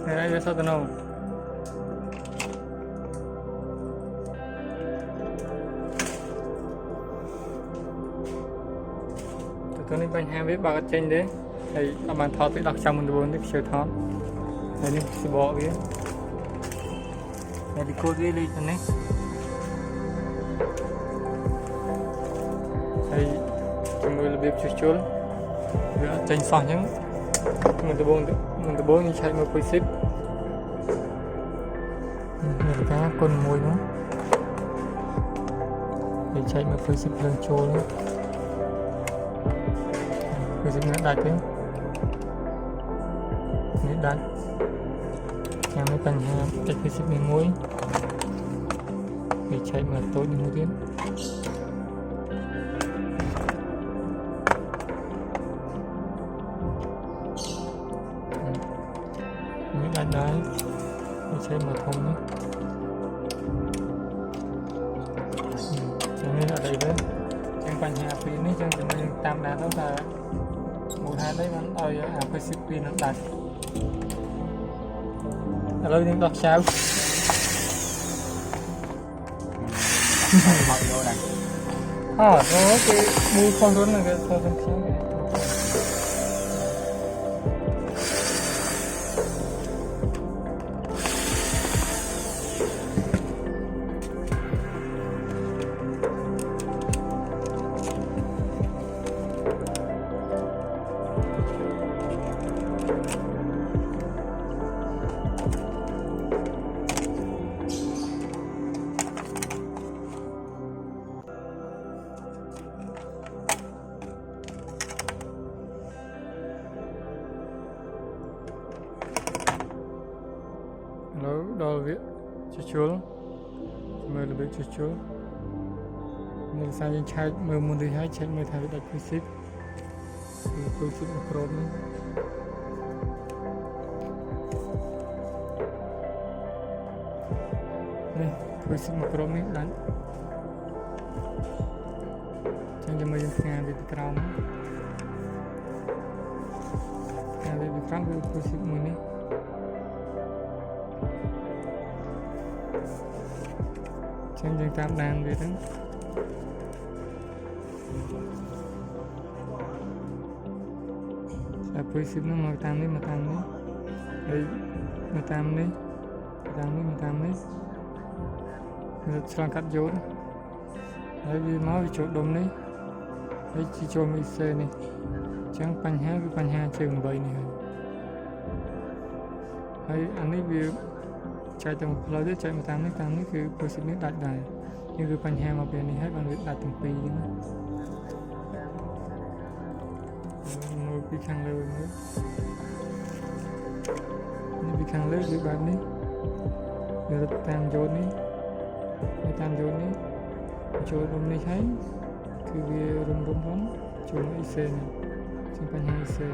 Đây là sao tao nào tụi này bánh ham với ba cái trên đấy đây là bàn thọ tự đặt trong mình luôn cái siêu thọ đây đi sẽ bỏ cái đây đi cô đi đi cho này đây chúng tôi là việc chụp chốn trên sỏi nhá mình từ bốn như chạy một quay ship mình cá con mồi nữa để chạy một quay ship lên trôi nữa quay ship nó đặt đấy nó đặt em mới cần chạy quay ship mình muối để chạy mà tối đi một tiếng đấy để xem mà không nhé cho nên ở đây đấy chẳng quanh nhà pin ấy chẳng mình tam đá đó là một hai đấy vẫn đòi phải ship pin nó đặt ở đây những đọc sao nó cái mua con rốn này cái thôi không đó việc chuối mời là việc chuối mình sang những trái mời muốn đi hái trái mời thay đặt quy ship một problem đây quy ship một problem đánh chẳng cho mời những ngàn về crown ngàn về crown về quy ship mình này chẳng dừng tam đàn về đó quay ship nó mà tam đấy đây mà tam đấy mình sang cắt dấu đấy vì máu bị chỗ đốm đấy đấy chỉ cho mình xe này chẳng bánh ha chừng vậy này đấy anh ấy vì chạy từ một lối đấy chạy mà tam đấy cứ quay ship nước đặt đài nhưng cứ bánh ha mà bên này hết bạn biết đặt từng pi bị khăn lưỡi nữa, bị khăn lưỡi dưới bàn này, rồi tam dồn này, chỗ đông này thấy, cứ về rung lắm, chỗ nó IC này, xung quanh hai IC này,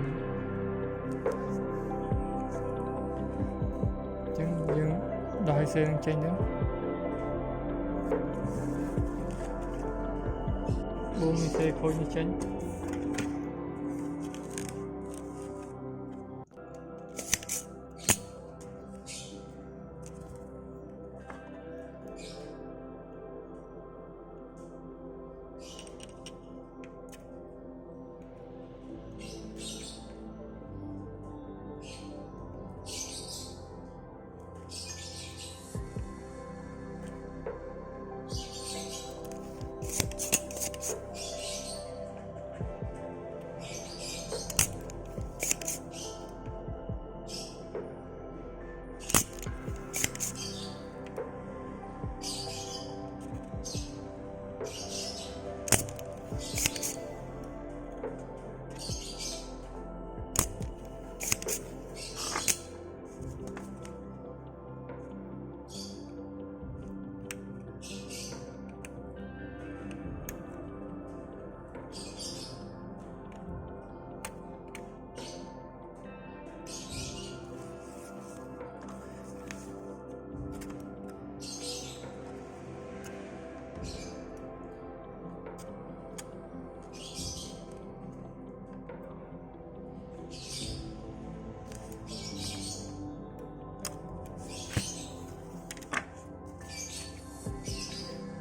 chẳng dừng đòi IC đang trên đó, 4 IC khôi như trên.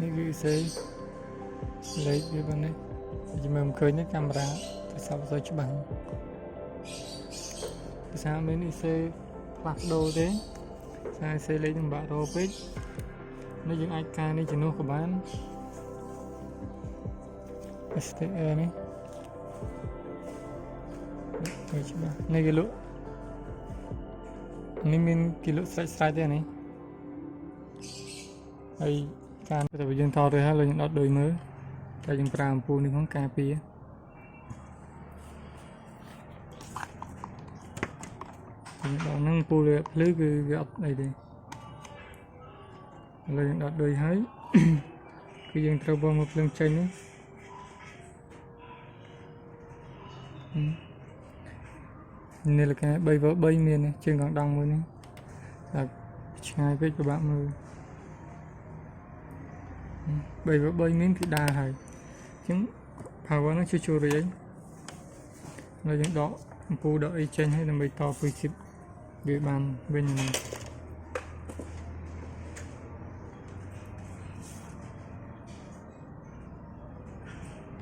នេះគឺសេលេខវាបងនេះខ្ញុំមើលឃើញនេះកាមេរ៉ាទៅសបស្អីច្បាស់ភាសាមាននេះសេផ្លាស់ប្ដូរទេសារសេលេខនឹងបាក់រោពេកនេះយើងអាចកែនេះជំនួសក៏បាន STR នេះទៅច្បាស់នេះគេលក់នេះមានគេលក់ស្រេចទេនេះហើយការតែយើងថតទៅហើយលើយើងដុតដូចមើលតែយើងប្រើអំពូលនេះផងការពារយើងដុតហ្នឹងអំពូលភ្លឺគឺវាអត់អីទេលើយើងដុតដូចហើយគឺយើងត្រូវបោះមកភ្លើងចេញនេះនេះលក្ខណៈ 3V3 មានជើងកណ្ដងមួយនេះតែឆ្ងាយពេកពិបាកមើល 3V3 មានគឺដើរហើយអញ្ចឹង power ហ្នឹងជួយរីឯងហើយយើងដកអំពូលដកអីចេញហើយដើម្បីតពូជិតវាបានវិញហ្នឹង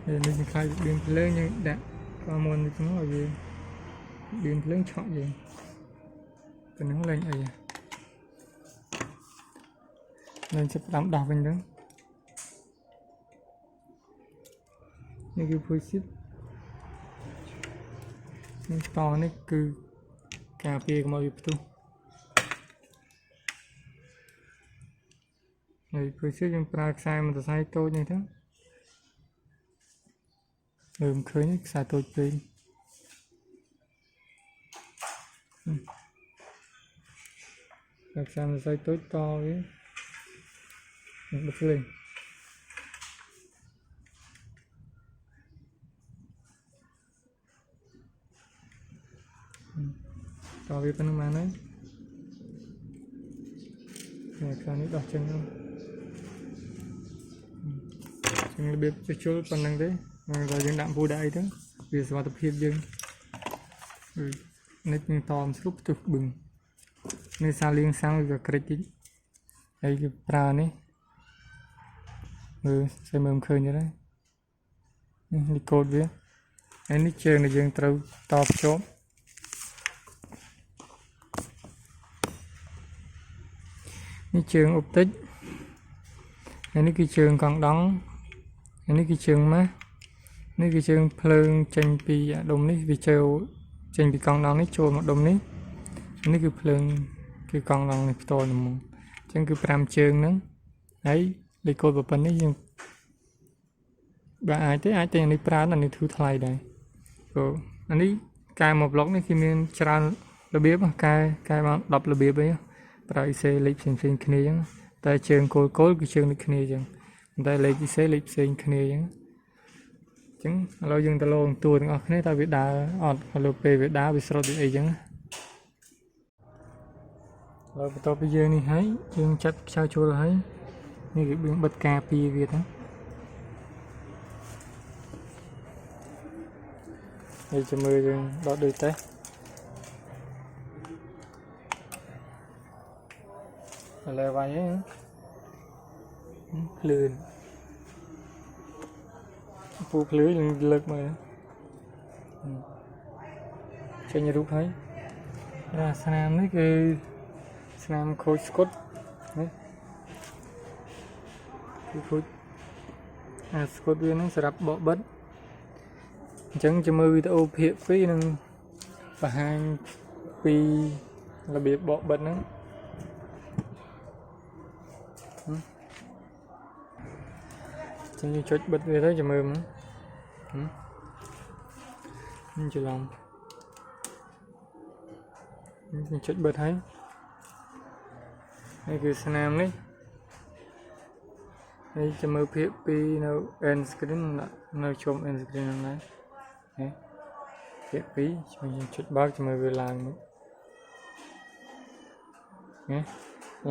ហើយនេះយើងខ្លាចបៀនភ្លើងយើងដាក់qua muônនេះហ្នឹងឲ្យវាបៀនភ្លើងឆក់យើងទៅហ្នឹងលេងអីលេងចាប់តាមដោះវិញហ្នឹងនេះគឺពូជិតនេះតនេះគឺការពារកុំឲ្យវាផ្ទុះហើយពូជិតយើងប្រើខ្សែមអន្តរសាយតូចនេះទៅមើលឃើញខ្សែតូចពេកខ្សែមអន្តរសាយតូចតវាបិទភ្លើងតវាប៉ុណ្្នឹងបានហើយខាងនេះដោះចេញហ្នឹងចឹងរបៀបជួសជុលប៉ុណ្្នឹងទេបើយើងដាក់ពូដាក់អីទៅវាសុវត្ថិភាពយើងនេះយើងតមស្រុបទុះបឹងនេះសាលៀងសាំងវាក្រិចតិចហើយគេប្រើនេះមើលស្អីមើលឃើញទេនេះកូដវាហើយនេះជើងដែលយើងត្រូវតភ្ជាប់នេះជើងអុបទិកហើយនេះគឺជើងកង់ដង់ហើយនេះគឺជើងម៉ាស់នេះគឺជើងភ្លើងចេញពីអាដុំនេះវាចូលចេញពីកង់ដង់នេះចូលមកដុំនេះនេះគឺភ្លើងគឺកង់ដង់នេះផ្ទាល់ហ្មងអញ្ចឹងគឺ5ជើងហ្នឹងហើយលេខកូដប៉ុណ្ណេះយើងបើអាចទេអាចតែនេះប្រើអានេះធូរថ្លៃដែរព្រោះអានេះកែមកប្លុកនេះគឺមានច្រើនរបៀបកែមក10របៀបអីប្រើអ៊ីសេលេខផ្សេងៗគ្នាអញ្ចឹងតែជើងគោលគឺជើងដូចគ្នាអញ្ចឹងតែលេខអ៊ីសេលេខផ្សេងគ្នាអញ្ចឹងឥឡូវយើងទៅលងតួទាំងអស់គ្នាតើវាដើរអត់ឥឡូវពេលវាដើរវាស្រោតដូចអីអញ្ចឹងឥឡូវបន្ទាប់ពីយើងនេះហើយយើងចាត់ខ្សែជួលហើយនេះគឺបិទការពារវាទៅហើយចាំមើលយើងដកដូចទេឥឡូវវាយហ្នឹងភ្លឿនពូភ្លឺយើងលើកមើលចេញរូបហើយស្នាមនេះគឺស្នាមខូចស្គុតនេះគឺខូចស្គុតវាហ្នឹងសម្រាប់បកបិទអញ្ចឹងចាំមើលវីដេអូភាគ2នឹងបង្ហាញពីរបៀបបកបិទហ្នឹងចឹងយើងចុចបិទវាទៅចាំមើលហ្នឹងច្រឡំយើងចុចបិទហើយនេះគឺស្នាមនេះហើយចាំមើលភាគ2នៅ end screen នៅជុំ end screen ហ្នឹងដែរនេះភាគ2ជួយយើងចុចបើកចាំមើលវាឡើងនេះ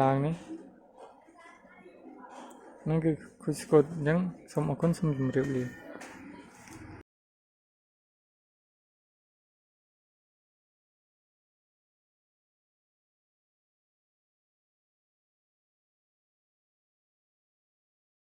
ឡើងនេះហ្នឹងគឺខូចស្គុតអញ្ចឹងសូមអរគុណសូមជម្រាបលា